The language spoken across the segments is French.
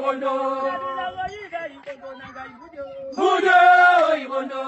ibondo. Budo ibondo.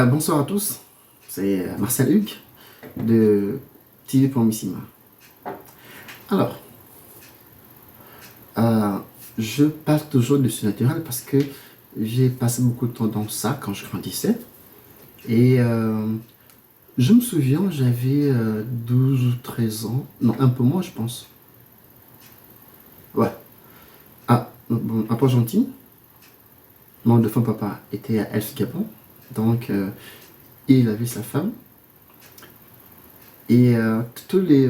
Bonsoir à tous, c'est Marcel Hugues de TV Promissima. Alors, je parle toujours de surnaturel parce que j'ai passé beaucoup de temps dans ça quand je grandissais. Et je me souviens, j'avais 12 ou 13 ans, non, un peu moins je pense. Ouais. À Port-Gentil, mon défunt papa était à Elf Gabon. Donc, il avait sa femme. Et tous les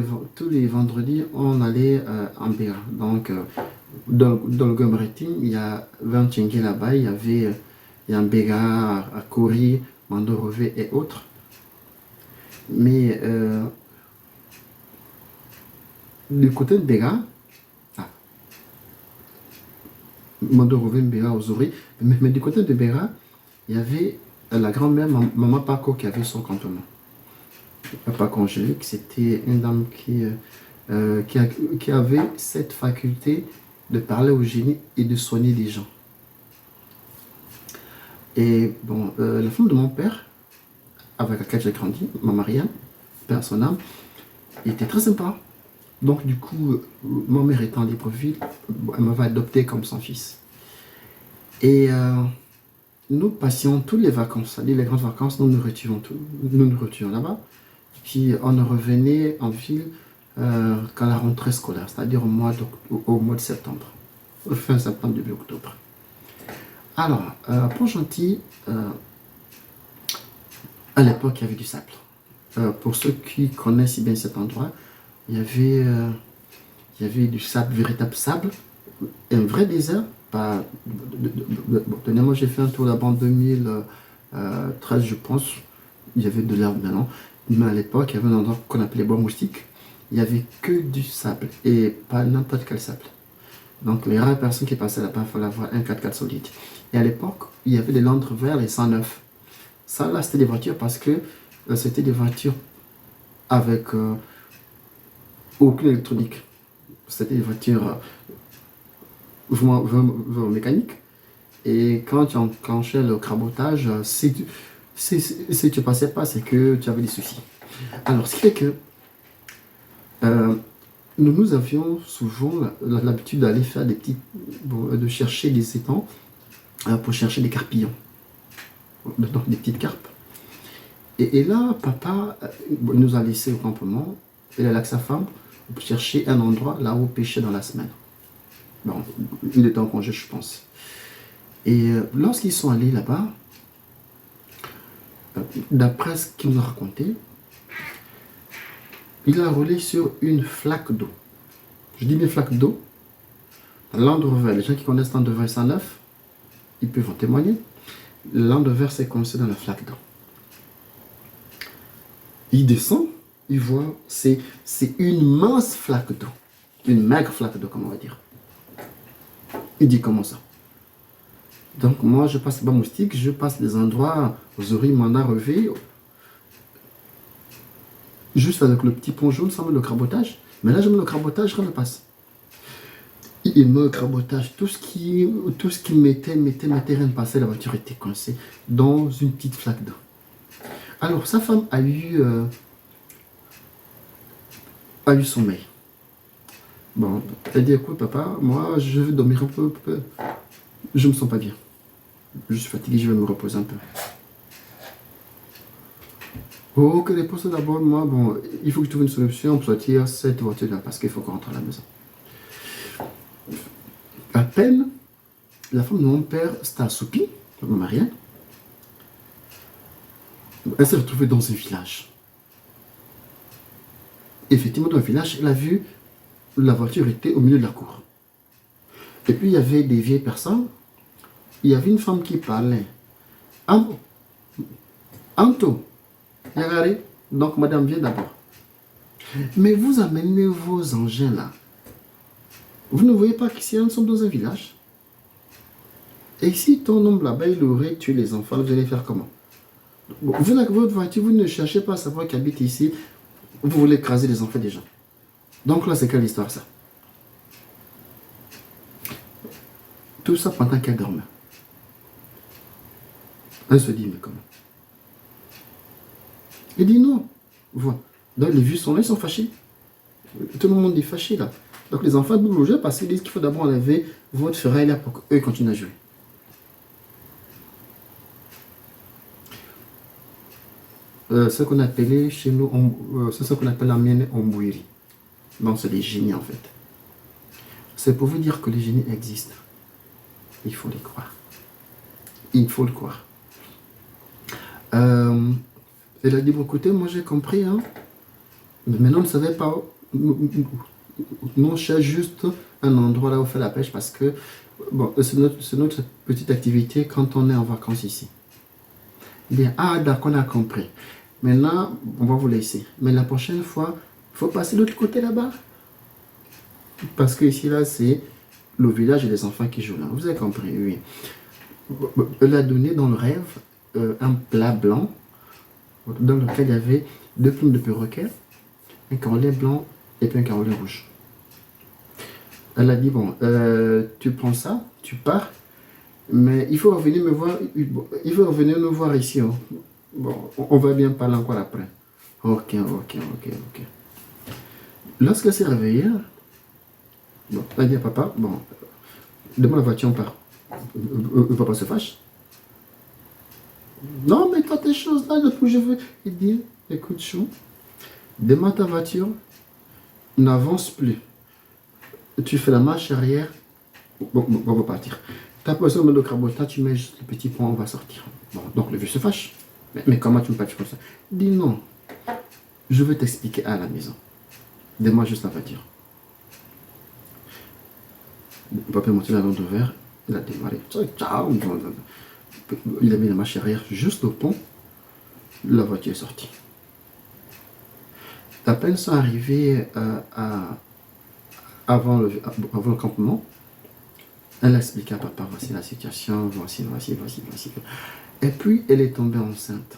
vendredis, on allait en Béra. Donc, dans le Gomereting, il y a 20 Tchengué là-bas. Il y a un Béra à Kori, Mandorové et autres. Mais du côté de Béra, Mandorové, Béra, Ozori, mais du côté de Béra, il y avait la grand-mère Maman Paco qui avait son cantonnement. Papa Angélique, c'était une dame qui avait cette faculté de parler au génie et de soigner des gens. Et bon, la femme de mon père, avec laquelle j'ai grandi, ma Marianne, père son âme, était très sympa. Donc du coup, ma mère étant à Libreville, elle m'avait adopté comme son fils. Et nous passions toutes les vacances, c'est-à-dire les grandes vacances, nous nous retirions là-bas. Puis on revenait en ville quand la rentrée scolaire, c'est-à-dire au mois de septembre, fin septembre, début octobre. Alors, à Port-Gentil, à l'époque, il y avait du sable. Pour ceux qui connaissent bien cet endroit, il y avait du sable, véritable sable, un vrai désert. Moi j'ai fait un tour là-bas en 2013 je pense, il y avait de l'herbe maintenant, mais à l'époque il y avait un endroit qu'on appelait bois moustique, il n'y avait que du sable et pas n'importe quel sable. Donc les rares personnes qui passaient là-bas, il fallait avoir un 4x4 solide. Et à l'époque il y avait des Land Rover, les 109. Ça là c'était des voitures parce que c'était des voitures avec aucune électronique. C'était des voitures mécanique. Et quand tu enclenchais le crabotage, si tu passais pas, c'est que tu avais des soucis. Alors, ce qui fait que nous avions souvent l'habitude d'aller faire de chercher des étangs pour chercher des carpillons, donc des petites carpes. Et là, papa nous a laissé au campement, il est là avec sa femme, pour chercher un endroit là où pêcher dans la semaine. Bon, il était en congé, je pense. Et lorsqu'ils sont allés là-bas, d'après ce qu'il nous a raconté, il a roulé sur une flaque d'eau. Je dis une flaque d'eau. Land Rover, les gens qui connaissent Land Rover 109, ils peuvent en témoigner. Land Rover s'est coincé dans la flaque d'eau. Il descend, il voit, c'est une mince flaque d'eau. Une maigre flaque d'eau, comme on va dire. Il dit comment ça? Donc moi je passe bas moustique, je passe des endroits, Zori m'en a revé, juste avec le petit pont jaune sans mettre le crabotage. Mais là je mets le crabotage, rien ne passe. Il met le crabotage, tout ce qui mettait, rien ne passait, la voiture était coincée dans une petite flaque d'eau. Alors sa femme a eu a eu sommeil. Bon, elle dit, écoute papa, moi je vais dormir un peu. Je me sens pas bien. Je suis fatigué, je vais me reposer un peu. Oh, que dépose d'abord, moi, bon, il faut que je trouve une solution pour sortir cette voiture-là, parce qu'il faut qu'on rentre à la maison. À peine, la femme de mon père s'est assoupie, ma Marianne. Elle s'est retrouvée dans un village. Effectivement, dans le village, elle a vu la voiture était au milieu de la cour. Et puis, il y avait des vieilles personnes. Il y avait une femme qui parlait. Anto, regardez, donc madame vient d'abord. Mais vous amenez vos engins là. Vous ne voyez pas qu'ici nous sommes dans un village? Et si ton homme là-bas, il aurait tué les enfants, vous allez faire comment? Vous avec votre voiture, vous ne cherchez pas à savoir qui habite ici. Vous voulez écraser les enfants des gens. Donc là, c'est quelle histoire ça? Tout ça pendant qu'elle dormait. Elle se dit, mais comment? Il dit non. Voilà. Donc les vieux sont là, ils sont fâchés. Tout le monde est fâché là. Donc les enfants doivent bouger parce qu'ils disent qu'il faut d'abord enlever votre ferraille là pour qu'eux continuent à jouer. Ce qu'on appelait chez nous, c'est ce qu'on appelle la mienne ombouiri. Donc c'est des génies en fait. C'est pour vous dire que les génies existent. Il faut les croire. Il faut le croire. Elle a dit, bon écoutez, moi j'ai compris, hein. Mais maintenant on ne savait pas. Nous on cherche juste un endroit là où faire la pêche parce que bon, c'est notre petite activité quand on est en vacances ici. Il dit, ah d'accord, on a compris. Maintenant, on va vous laisser. Mais la prochaine fois, il faut passer de l'autre côté là-bas. Parce que ici, là, c'est le village et les enfants qui jouent là. Vous avez compris, oui. Elle a donné dans le rêve un plat blanc dans lequel il y avait 2 plumes de perroquet, un carolet blanc et puis un carolet rouge. Elle a dit, bon, tu prends ça, tu pars, mais il faut revenir me voir, il faut revenir nous voir ici. Hein. Bon, on va bien parler encore après. Ok. Lorsqu'elle s'est réveillée, bon, elle a dit à papa, bon, demain la voiture on part. Papa se fâche. Non, mais quand tes choses là, je veux. Il dit, écoute, chou, demain ta voiture n'avance plus. Tu fais la marche arrière, bon, on va partir. Tu as besoin de mettre le crabotin, tu mets juste le petit point, on va sortir. Bon, donc le vieux se fâche. Mais comment tu me parles comme ça? Il dit non, je vais t'expliquer à la maison. Donne-moi juste la voiture. Papa est monté dans l'autre verre, il a démarré. Il a mis la marche arrière juste au pont, la voiture est sortie. À peine sont arrivés avant le campement, elle a expliqué à papa, voici la situation, voici. Et puis, elle est tombée enceinte.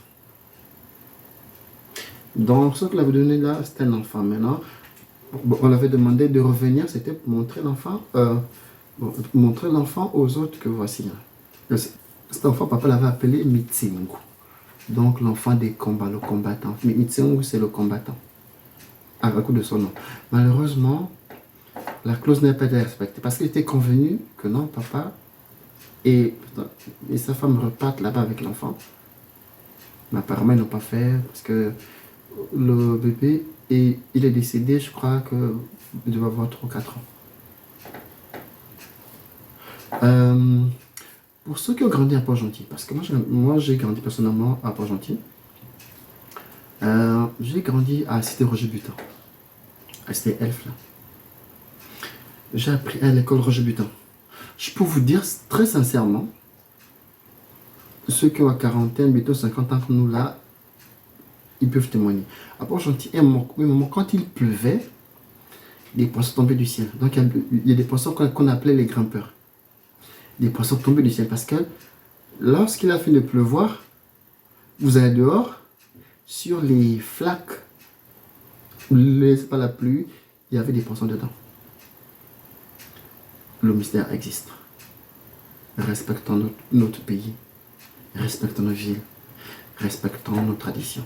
Donc, ce qu'elle avait donné là, c'était un enfant. Maintenant, on l'avait demandé de revenir, c'était pour montrer l'enfant aux autres que voici. Cet enfant, papa l'avait appelé Mitsengu. Donc, l'enfant des combats, le combattant. Mitsengu, c'est le combattant. À coup de son nom. Malheureusement, la clause n'a pas été respectée parce qu'il était convenu que non, papa et sa femme repartent là-bas avec l'enfant. Mais apparemment, ils n'ont pas fait parce que le bébé, il est décédé, je crois qu'il devait avoir 3 ou 4 ans. Pour ceux qui ont grandi à Port-Gentil, parce que moi j'ai grandi personnellement à Port-Gentil, j'ai grandi à Cité Roger Butin, à Cité Elf là. J'ai appris à l'école Roger Butin. Je peux vous dire très sincèrement, ceux qui ont la quarantaine, bientôt 50 ans comme nous là, ils peuvent témoigner. À Port-Gentil, quand il pleuvait, des poissons tombaient du ciel. Donc il y a des poissons qu'on appelait les grimpeurs. Des poissons tombaient du ciel parce que lorsqu'il a fini de pleuvoir, vous allez dehors, sur les flaques, c'est pas la pluie, il y avait des poissons dedans. Le mystère existe. Respectons notre pays, respectons nos villes, respectons nos traditions.